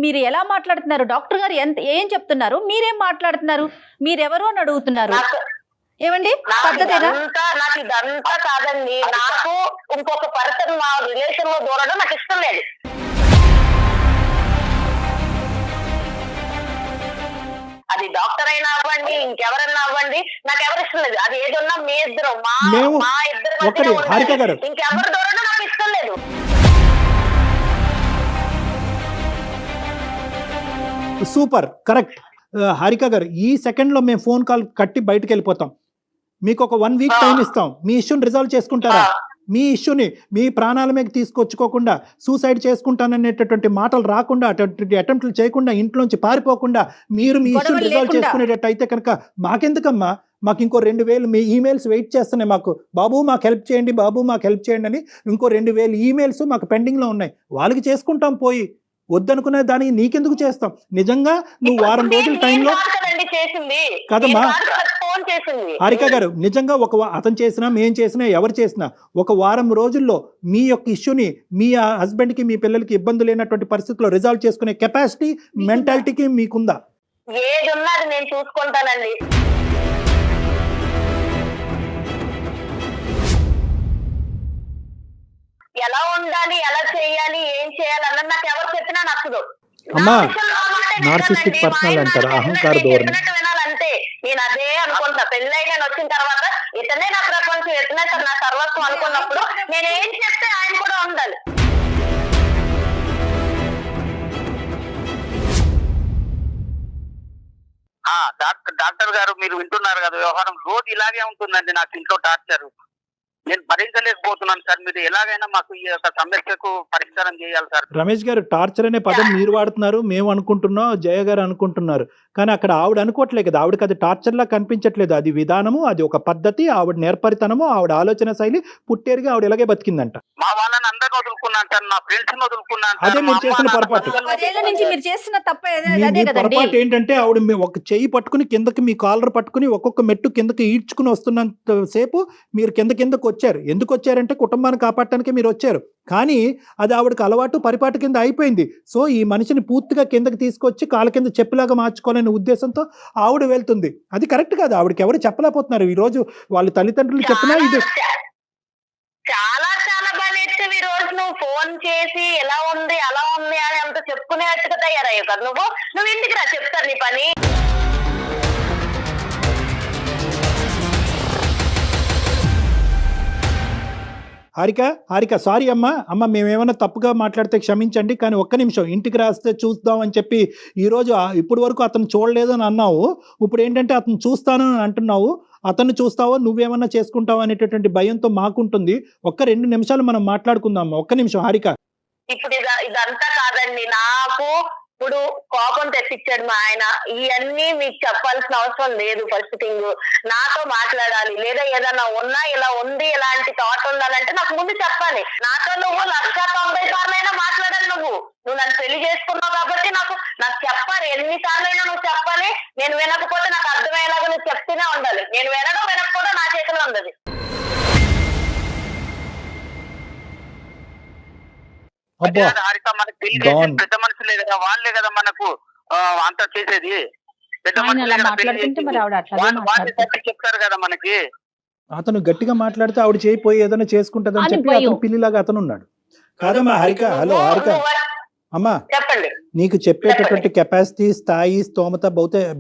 మీరు ఎలా మాట్లాడుతున్నారు, డాక్టర్ గారు ఏం చెప్తున్నారు, మీరేం మాట్లాడుతున్నారు, మీరెవరు అని అడుగుతున్నారు. నాకు ఏమండి నాకు పద్ధతేనా? ఇదంతా కాదండి. నాకు ఇంకొక పర్సన్ మా రిలేషన్ లో దూరడం నాకు ఇష్టం లేదు. అది డాక్టర్ అయినా అవ్వండి, ఇంకెవరైనా అవ్వండి, నాకు ఎవరు ఇష్టం లేదు. అది ఏదన్నా మీ ఇద్దరు మేము మా ఇద్దరు ఒకటి హారిక గారు, ఇంకెవరు దూరడం నాకు ఇష్టం లేదు. Super correct. హారిక గారు, ఈ సెకండ్లో మేము ఫోన్ కాల్ కట్టి బయటకు వెళ్ళిపోతాం. మీకు ఒక 1 వీక్ టైం ఇస్తాం. మీ ఇష్యూని రిజాల్వ్ చేసుకుంటారా? మీ ఇష్యూని మీ ప్రాణాల మీద తీసుకొచ్చుకోకుండా, సూసైడ్ చేసుకుంటాననేటటువంటి మాటలు రాకుండా, అటువంటి అటెంప్ట్లు చేయకుండా, ఇంట్లోంచి పారిపోకుండా మీరు మీ ఇష్యూని రిజాల్వ్ చేసుకునేటట్టు అయితే కనుక మాకెందుకమ్మా, మాకు ఇంకో 2000 మీ ఈమెయిల్స్ వెయిట్ చేస్తున్నాయి. మాకు బాబు మాకు హెల్ప్ చేయండి, బాబు మాకు హెల్ప్ చేయండి అని ఇంకో 2000 ఈమెయిల్స్ మాకు పెండింగ్లో ఉన్నాయి. వాళ్ళకి చేసుకుంటాం పోయి. వద్దనుకునే దానికి నీకెందుకు చేస్తాం? నిజంగా నువ్వు వారం రోజుల టైంలో కదమ్మా హారిక గారు, నిజంగా అతను చేసినా మేం చేసినా ఎవరు చేసినా ఒక వారం రోజుల్లో మీ యొక్క ఇష్యూని మీ హస్బెండ్కి మీ పిల్లలకి ఇబ్బంది లేనటువంటి పరిస్థితుల్లో రిజాల్వ్ చేసుకునే కెపాసిటీ మెంటాలిటీకి మీకుందా? ఏది ఉన్నది నేను చూసుకుంటానండి. ఎలా ఉండాలి, ఎలా చేయాలి, ఏం చేయాలి అన్నది నాకు ఎవరు చెప్పినా నచ్చదు. అమ్మా, నార్సిస్టిక్ పర్సనల్ అంటారు, అహంకార ధోరణి. వినాలంటే నేను అదే అనుకుంటున్నా. పెళ్ళై నేను వచ్చిన తర్వాత ఇతనే నా ప్రపంచం, ఇతనే నా సర్వస్వం అనుకున్నప్పుడు నేను ఏం చెప్తే ఆయన కూడా ఉండాలి. డాక్టర్ గారు, మీరు వింటున్నారు కదా, వ్యవహారం రోజు ఇలాగే ఉంటుందండి. నాకు ఇంట్లో టార్చర్ నేను భరించలేకపోతున్నాను సార్. మీరు ఎలాగైనా మాకు ఈ యొక్క సమస్యకు పరిష్కారం చేయాలి సార్. రమేష్ గారు, టార్చర్ అనే పదం మీరు వాడుతున్నారు, మేము అనుకుంటున్నాం, జయ గారు అనుకుంటున్నారు. కానీ అక్కడ ఆవిడ అనుకోవట్లే కదా, ఆవిడకి అది టార్చర్లా కనిపించట్లేదు. అది విధానము, అది ఒక పద్ధతి, ఆవిడ నేర్పరితనము, ఆవిడ ఆలోచన శైలి, పుట్టేరుగా ఆవిడ ఇలాగే బతికిందంట. మా వాళ్ళని అందరిని వదులుకున్నాను సార్, నా ఫ్రెండ్స్ వదులుకున్నాను. అదే మీరు చేసిన పొరపాటు. 10 ఏళ్ల నుంచి మీరు చేసిన తప్పే మీ అదే కదండి. పొరపాటు ఏంటంటే ఆవిడ ఒక చెయ్యి పట్టుకుని కిందకి, మీ కాలర్ పట్టుకుని ఒక్కొక్క మెట్టు కిందకి ఈడ్చుకుని వస్తున్నంత సేపు మీరు కిందకు వచ్చారు. ఎందుకు వచ్చారంటే కుటుంబాన్ని కాపాడటానికి మీరు వచ్చారు. కానీ అది ఆవిడకి అలవాటు పరిపాటి కింద అయిపోయింది. సో ఈ మనిషిని పూర్తిగా కిందకి తీసుకొచ్చి కాళ్ళ కింద చెప్పులాగా మార్చుకోవాలనే ఉద్దేశంతో ఆవిడ వెళ్తుంది. అది కరెక్ట్ కాదు. ఆవిడకి ఎవరు చెప్పలేకపోతున్నారు. ఈ రోజు వాళ్ళ తల్లిదండ్రులు చెప్పినా ఇది చాలా చాలా బాగా ఈ రోజు నువ్వు ఫోన్ చేసి ఎలా ఉంది అలా ఉంది అని అంత చెప్పుకునేట్టుగా తయారయ్యావు కదా. నువ్వు ఇంటికి రా, చెప్తాను నీ పని. హారిక సారీ అమ్మ మేమేమైనా తప్పుగా మాట్లాడితే క్షమించండి. కానీ ఒక్క నిమిషం ఇంటికి రాస్తే చూద్దాం అని చెప్పి ఈరోజు ఇప్పటి వరకు అతను చూడలేదు అని అన్నావు. ఇప్పుడు ఏంటంటే అతను చూస్తాను అని అంటున్నావు. అతను చూస్తావో నువ్వేమన్నా చేసుకుంటావు అనేటటువంటి భయంతో మాకుంటుంది. ఒక్క 2 నిమిషాలు మనం మాట్లాడుకుందాం. ఒక్క నిమిషం హారిక. ఇప్పుడు ఇదంతా కాదండి, నాకు ఇప్పుడు కోపం తెప్పించాడు మా ఆయన. ఇవన్నీ మీకు చెప్పాల్సిన అవసరం లేదు. ఫస్ట్ థింగ్ నాతో మాట్లాడాలి, లేదా ఏదన్నా ఉన్నా ఇలా ఉంది ఇలాంటి థాట్ ఉండాలంటే నాకు ముందు చెప్పాలి. నాతో నువ్వు 190 సార్లైనా మాట్లాడాలి. నువ్వు నన్ను పెళ్లి చేసుకున్నావు కాబట్టి నాకు చెప్పాలి. ఎన్ని సార్లైనా నువ్వు చెప్పాలి. నేను వినకపోతే నాకు అర్థమయ్యేలాగా నువ్వు చెప్తూనే ఉండాలి. నేను వినకపోతే నా చేతిలో ఉండదు. హారిక, మనకు పెళ్లి పెద్ద మనుషులే కదా, వాళ్ళే కదా మనకు అంతా చేసేది. పెద్ద మనుషులు చెప్తారు కదా మనకి. అతను గట్టిగా మాట్లాడితే ఆవిడ చేయిపోయి ఏదైనా చేసుకుంటదని చెప్పి అతను పిల్లిలాగా అతను ఉన్నాడు. కాదమ్మా హారిక. హలో హారిక అమ్మా, చెప్పండి. నీకు చెప్పేటటువంటి కెపాసిటీ, స్థాయి, స్తోమత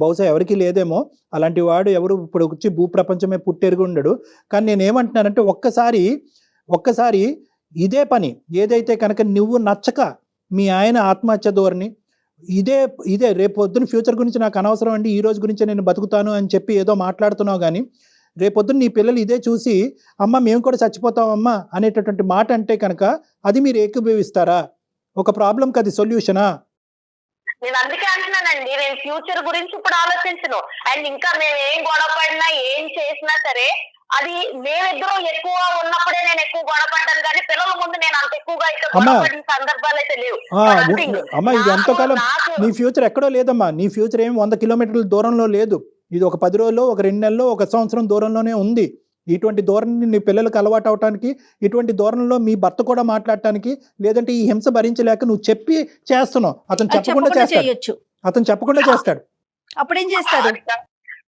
బహుశా ఎవరికి లేదేమో. అలాంటి వాడు ఎవరు ఇప్పుడు వచ్చి భూప్రపంచమే పుట్టెరుగు ఉండడు. కానీ నేనేమంటున్నానంటే ఒక్కసారి ఇదే పని ఏదైతే కనుక నువ్వు నచ్చక మీ ఆయన ఆత్మహత్య ధోరణి, ఇదే ఇదే రేపు పొద్దున ఫ్యూచర్ గురించి నాకు అనవసరం అండి, ఈ రోజు గురించే నేను బతుకుతాను అని చెప్పి ఏదో మాట్లాడుతున్నావు. కానీ రేపొద్దున నీ పిల్లలు ఇదే చూసి అమ్మ మేము కూడా చచ్చిపోతామమ్మా అనేటటువంటి మాట అంటే కనుక అది మీరు ఏకీభవిస్తారా? ఒక ప్రాబ్లంకి అది సొల్యూషనా? నేను అందుకే అంటున్నానండి, నేను ఫ్యూచర్ గురించి ఇప్పుడు ఆలోచించను. అండ్ ఇంకా మేము ఏం గొడవ పడినా ఏం చేసినా సరే అది మేమిద్దరం ఎక్కువ ఉన్నప్పుడే నేను ఎక్కువ గొడవ పడ్డాను, కానీ పిల్లల ముందు నేను అంత ఎక్కువగా అయితే గొడవ పడిన సందర్భాలు అయితే లేవు. అమ్మా ఇది ఎంతకాలం నీ ఫ్యూచర్ ఎక్కడో లేదమ్మా, నీ ఫ్యూచర్ ఏం 100 కిలోమీటర్ల దూరంలో లేదు. ఇది ఒక 10 రోజుల్లో, ఒక 2 నెలల్లో, 1 సంవత్సరం దూరంలోనే ఉంది. ఇటువంటి ధోరణి నీ పిల్లలకు అలవాటు అవటానికి, ఇటువంటి ధోరణిలో మీ భర్త కూడా మాట్లాడటానికి, లేదంటే ఈ హింస భరించలేక నువ్వు చెప్పి చేస్తున్నావు. అతను చెప్పకుండా చేస్తాడు, అతను చెప్పకుండా చేస్తాడు. అప్పుడేం చేస్తారు?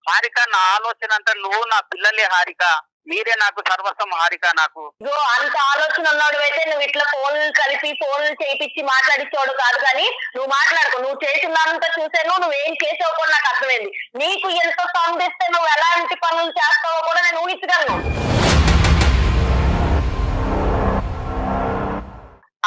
హారిక నా ఆలోచన అంతా నువ్వు నా పిల్లలే హారిక, మీరే నాకు సర్వస్వం హారిక. నాకు అంత ఆలోచన ఉన్నాడు అయితే నువ్వు ఇట్లా ఫోన్లు కలిపి ఫోన్లు చేయించి మాట్లాడించాడు కాదు. కానీ నువ్వు మాట్లాడుకో, నువ్వు చేసినంత చూసాను, నువ్వేం చేసావు కూడా నాకు అర్థమైంది. నీకు ఎంత సంధిస్తే నువ్వు ఎలాంటి పనులు చేస్తావో కూడా నేను ఊహించగలను.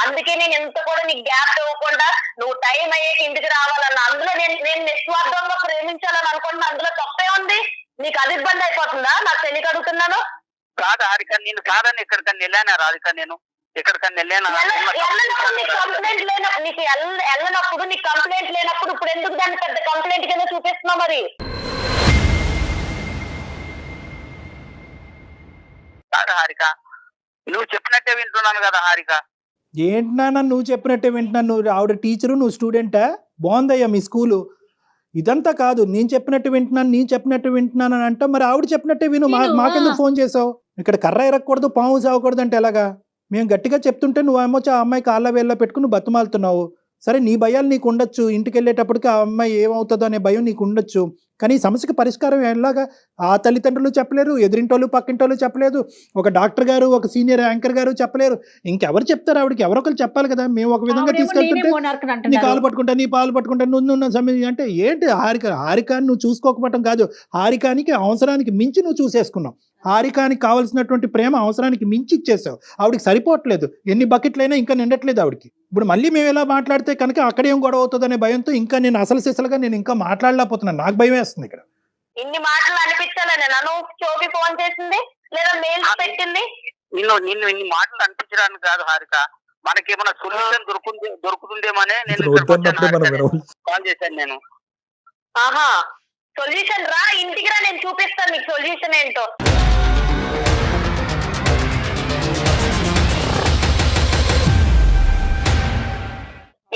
అందుకే నేను ఎంత కూడా నీకు గ్యాప్ ఇవ్వకుండా నువ్వు టైం అయ్యాక ఇంటికి రావాలన్న, అందులో నేను నిస్వార్థంగా ప్రేమించాలని అనుకుంటున్నా, అందులో తప్పే ఉంది. నీకు అది ఇబ్బంది అయిపోతుందా? నాకు తెలియక అడుగుతున్నాను. కాదు హారిక, నేను కాదని ఎక్కడికన్నా వెళ్ళానా రాధిక? నేను ఎక్కడికన్నా వెళ్ళానా? కంప్లైంట్ లేనప్పుడు నీకు వెళ్ళనప్పుడు, నీకు కంప్లైంట్ లేనప్పుడు ఇప్పుడు ఎందుకు దాన్ని పెద్ద కంప్లైంట్ కింద చూపిస్తున్నావు? మరి కాదు హారిక, నువ్వు చెప్పినట్టే వింటున్నాను కదా హారిక. ఏంటి నాన్న నువ్వు చెప్పినట్టే వింటున్నాను? నువ్వు ఆవిడ టీచరు, నువ్వు స్టూడెంటా? బాగుందయ్యా మీ స్కూలు. ఇదంతా కాదు, నేను చెప్పినట్టు వింటున్నాను అని అంటా. మరి ఆవిడ చెప్పినట్టే విను. మాకెందుకు ఫోన్ చేసావు? ఇక్కడ కర్ర ఎరగకూడదు, పాము సాగకూడదు అంటే ఎలాగా? మేము గట్టిగా చెప్తుంటే నువ్వేమో ఆ అమ్మాయి కాళ్ళ వేళ్ళ పెట్టుకుని నువ్వు బతుమాలుతున్నావు. సరే నీ భయాలు నీకు ఉండొచ్చు, ఇంటికి వెళ్ళేటప్పటికి ఆ అమ్మాయి ఏమవుతుందో అనే భయం నీకు ఉండొచ్చు. కానీ ఈ సమస్యకి పరిష్కారం ఎలాగా? ఆ తల్లిదండ్రులు చెప్పలేరు, ఎదురింటోళ్ళు పక్కింటోళ్ళు చెప్పలేదు, ఒక డాక్టర్ గారు, ఒక సీనియర్ యాంకర్ గారు చెప్పలేరు. ఇంకెవరు చెప్తారు? ఆవిడకి ఎవరో ఒకరు చెప్పాలి కదా. మేము ఒక విధంగా తీసుకెళ్తుంటే నీ కాలు పట్టుకుంటా, నీ పాలు పట్టుకుంటా, నువ్వు సమయం అంటే ఏంటి? హారికాని నువ్వు చూసుకోకపోవటం కాదు, హారికానికి అవసరానికి మించి నువ్వు చూసేసుకున్నావు. హారికానికి కావాల్సినటువంటి ప్రేమ అవసరానికి మించి ఇచ్చేసావు. ఆవిడకి సరిపోవట్లేదు, ఎన్ని బకెట్లైనా ఇంకా నిండట్లేదు ఆవిడకి. ఇప్పుడు మళ్ళీ మేము ఎలా మాట్లాడితే కనుక అక్కడేం గొడవ అవుతుంది అనే భయంతో ఇంకా నేను అసలు సిసలుగా నేను ఇంకా మాట్లాడలేకపోతున్నాను. నాకు భయం వేస్తుంది ఇక్కడ. ఇన్ని మాటలు అనిపించాలని నన్ను చోపి ఫోన్ చేసింది లేదా మెయిల్స్ పెట్టింది? నిన్ను ఇన్ని మాటలు అనిపించడానికి కాదు హారిక, మనకేమైనా సొల్యూషన్ దొరుకుతుందేమనే నేను కాల్ చేశాను. నేను ఆహా సొల్యూషన్ రా, ఇంటికి రా, నేను చూపిస్తాను నీకు సొల్యూషన్ ఏంటో.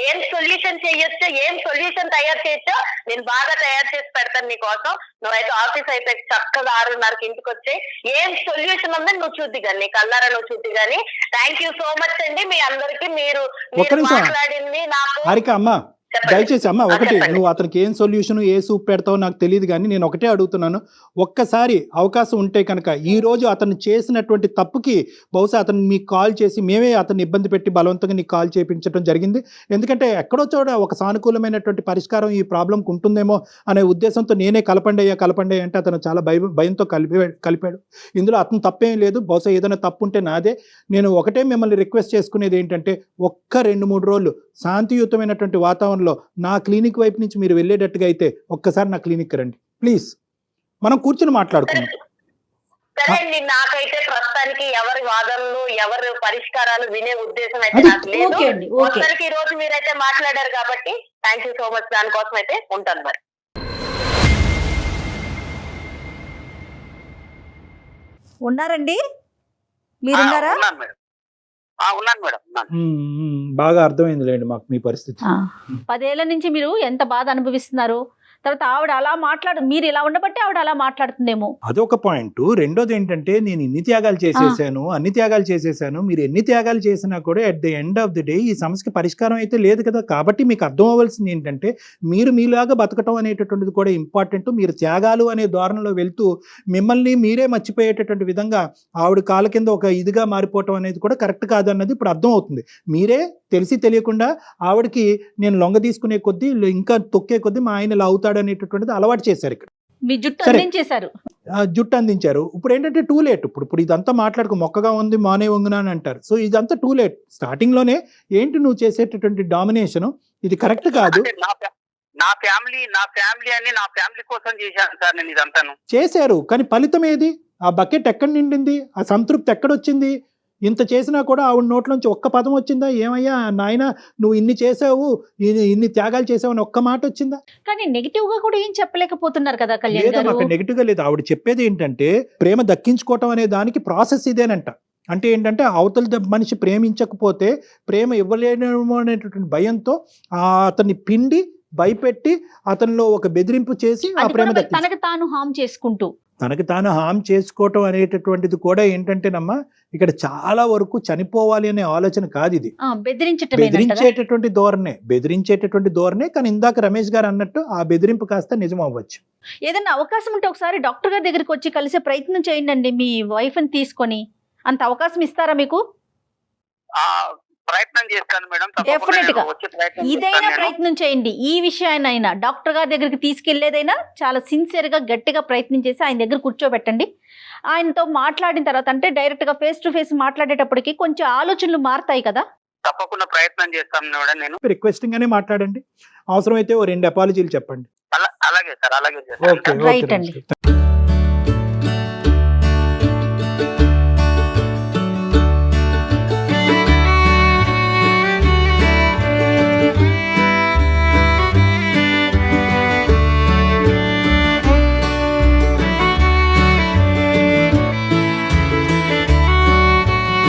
ఏం సొల్యూషన్ చేయొచ్చో, ఏం సొల్యూషన్ తయారు చేయొచ్చో నేను బాగా తయారు చేసి పెడతాను నీకోసం. నువ్వైతే ఆఫీస్ అయితే చక్కగా 6:30కి ఇంటికి వచ్చే ఏం సొల్యూషన్ ఉందని నువ్వు చూద్ది కానీ, నీ కల్లారా నువ్వు చూద్ది కానీ. థ్యాంక్ యూ సో మచ్ అండి మీ అందరికి. మీరు మాట్లాడింది నాకు దయచేసి అమ్మ ఒకటి, నువ్వు అతనికి ఏం సొల్యూషన్ ఏ సూప్ పెడతావో నాకు తెలియదు, కానీ నేను ఒకటే అడుగుతున్నాను. ఒక్కసారి అవకాశం ఉంటే కనుక ఈ రోజు అతను చేసినటువంటి తప్పుకి బహుశా అతను మీకు కాల్ చేసి మేమే అతన్ని ఇబ్బంది పెట్టి బలవంతంగా నీకు కాల్ చేయించడం జరిగింది. ఎందుకంటే ఎక్కడో చోట ఒక సానుకూలమైనటువంటి పరిష్కారం ఈ ప్రాబ్లంకి ఉంటుందేమో అనే ఉద్దేశంతో నేనే కలపండి అంటే అతను చాలా భయంతో కలిపాడు. ఇందులో అతను తప్పేం లేదు. బహుశా ఏదైనా తప్పు ఉంటే నాదే. నేను ఒకటే మిమ్మల్ని రిక్వెస్ట్ చేసుకునేది ఏంటంటే, ఒక్క 2-3 రోజులు శాంతియుతమైనటువంటి వాతావరణంలో నా క్లినిక్ వైపు నుంచి మీరు వెళ్ళేటట్టుగా అయితే ఒక్కసారి నా క్లినిక్ రండి ప్లీజ్, మనం కూర్చొని మాట్లాడుకుందాం. సరే అండి, నాకైతే ప్రస్తుతానికి ఎవరి వాదనలు ఎవరి పరిష్కారాలు వినే ఉద్దేశం అయితే నాకు లేదు. ఈ రోజు మీరైతే మాట్లాడారు కాబట్టి థ్యాంక్ యూ సో మచ్. దానికోసం అయితే ఉంటాను. మరి ఉన్నారండి, మీరున్నారా? ఉన్నాను మేడం. బాగా అర్థమైంది లేండి మాకు మీ పరిస్థితి. 10 ఏళ్ల నుంచి మీరు ఎంత బాధ అనుభవిస్తున్నారు. తర్వాత ఆవిడ అలా మీరు ఇలా ఉండబట్టి ఆవిడ అలా మాట్లాడుతుందేమో, అదొక పాయింట్. రెండోది ఏంటంటే, నేను అన్ని త్యాగాలు చేసేసాను, మీరు ఎన్ని త్యాగాలు చేసినా కూడా at the end of the day ఈ సమస్యకి పరిష్కారం అయితే లేదు కదా. కాబట్టి మీకు అర్థం అవ్వాల్సింది ఏంటంటే, మీరు మీలాగా బతకటం అనేటటువంటిది కూడా ఇంపార్టెంట్. మీరు త్యాగాలు అనే ధోరణిలో వెళ్తూ మిమ్మల్ని మీరే మర్చిపోయేటటువంటి విధంగా ఆవిడ కాళ్ళ కింద ఒక ఇదిగా మారిపోవటం అనేది కూడా కరెక్ట్ కాదన్నది ఇప్పుడు అర్థం అవుతుంది. మీరే తెలిసి తెలియకుండా ఆవిడకి నేను లొంగ తీసుకునే కొద్దీ ఇంకా తొక్కే కొద్దీ మా ఆయన ఇలా అవుతాడు అనేటటువంటిది అలవాటు చేశారు. ఇక్కడ మీ జుట్టు అందించారు. ఇప్పుడు ఏంటంటే టూ లేట్. ఇప్పుడు ఇదంతా మాట్లాడుకో, మొక్కగా ఉంది మానే వంగునా అని అంటారు. సో ఇదంతా టూ లేట్. స్టార్టింగ్ లోనే ఏంటి నువ్వు చేసేటటువంటి డామినేషన్, ఇది కరెక్ట్ కాదు. అంటే నా ఫ్యామిలీ అని నా ఫ్యామిలీ కోసం చేశాను సార్ నేను ఇదంతాను. చేశారు, కానీ ఫలితం ఏది? ఆ బకెట్ ఎక్కడ నిండింది? ఆ సంతృప్తి ఎక్కడొచ్చింది? ఇంత చేసినా కూడా ఆవిడ నోట్లోంచి ఒక్క పదం వచ్చిందా? ఏమయ్యా నాయన నువ్వు ఇన్ని చేసావు, ఇన్ని త్యాగాలు చేసావు అని ఒక్క మాట వచ్చిందా? కానీ నెగిటివ్ గా కూడా ఏం చెప్పలేకపోతున్నారు కదా కళ్యాణ్ లేదా గారు. అక్కడ నెగిటివ్ గా లేదు. ఆవిడ చెప్పేది ఏంటంటే ప్రేమ దక్కించుకోవటం అనే దానికి ప్రాసెస్ ఇదేనంట. అంటే ఏంటంటే అవతల మనిషి ప్రేమించకపోతే ప్రేమ ఇవ్వలేనేమో అనేటువంటి భయంతో అతన్ని పిండి భయపెట్టి అతనిలో ఒక బెదిరింపు చేసి ఆ అది ప్రేమ కూడా దక్కించు. తనకు తాను హామ్ చేసుకుంటూ తనకి తాను హామ్ చేసుకోవటం అనేటటువంటిది కూడా ఏంటంటేనమ్మా ఇక్కడ చాలా వరకు చనిపోవాలి అనే ఆలోచన కాదు ఇది. బెదిరించేటటువంటి ధోరణే. కానీ ఇందాక రమేష్ గారు అన్నట్టు ఆ బెదిరింపు కాస్త నిజం అవ్వచ్చు. ఏదైనా అవకాశం ఉంటే ఒకసారి డాక్టర్ గారి దగ్గరికి వచ్చి కలిసే ప్రయత్నం చేయండి మీ వైఫ్ ని తీసుకొని. అంత అవకాశం ఇస్తారా మీకు? ప్రయత్నం చేస్తాను మేడం. డెఫినెట్ గా ఇదైనా ప్రయత్నం చేయండి. ఈ విషయాన్నైనా డాక్టర్ గారి దగ్గరికి తీసుకెళ్లేదైనా చాలా సిన్సియర్ గా గట్టిగా ప్రయత్నం చేసి ఆయన దగ్గర కూర్చోబెట్టండి. ఆయనతో మాట్లాడిన తర్వాత అంటే డైరెక్ట్ గా ఫేస్ టు ఫేస్ మాట్లాడేటప్పటికి కొంచెం ఆలోచనలు మారుతాయి కదా. తప్పకుండా ప్రయత్నం చేస్తాను మేడం. నేను రిక్వెస్టింగ్ గానే మాట్లాడండి. అవసరమైతే ఓ 2 అపాలజీలు చెప్పండి. అలాగే సార్, అలాగే చేస్తాను. ఓకే, రైట్ అండి.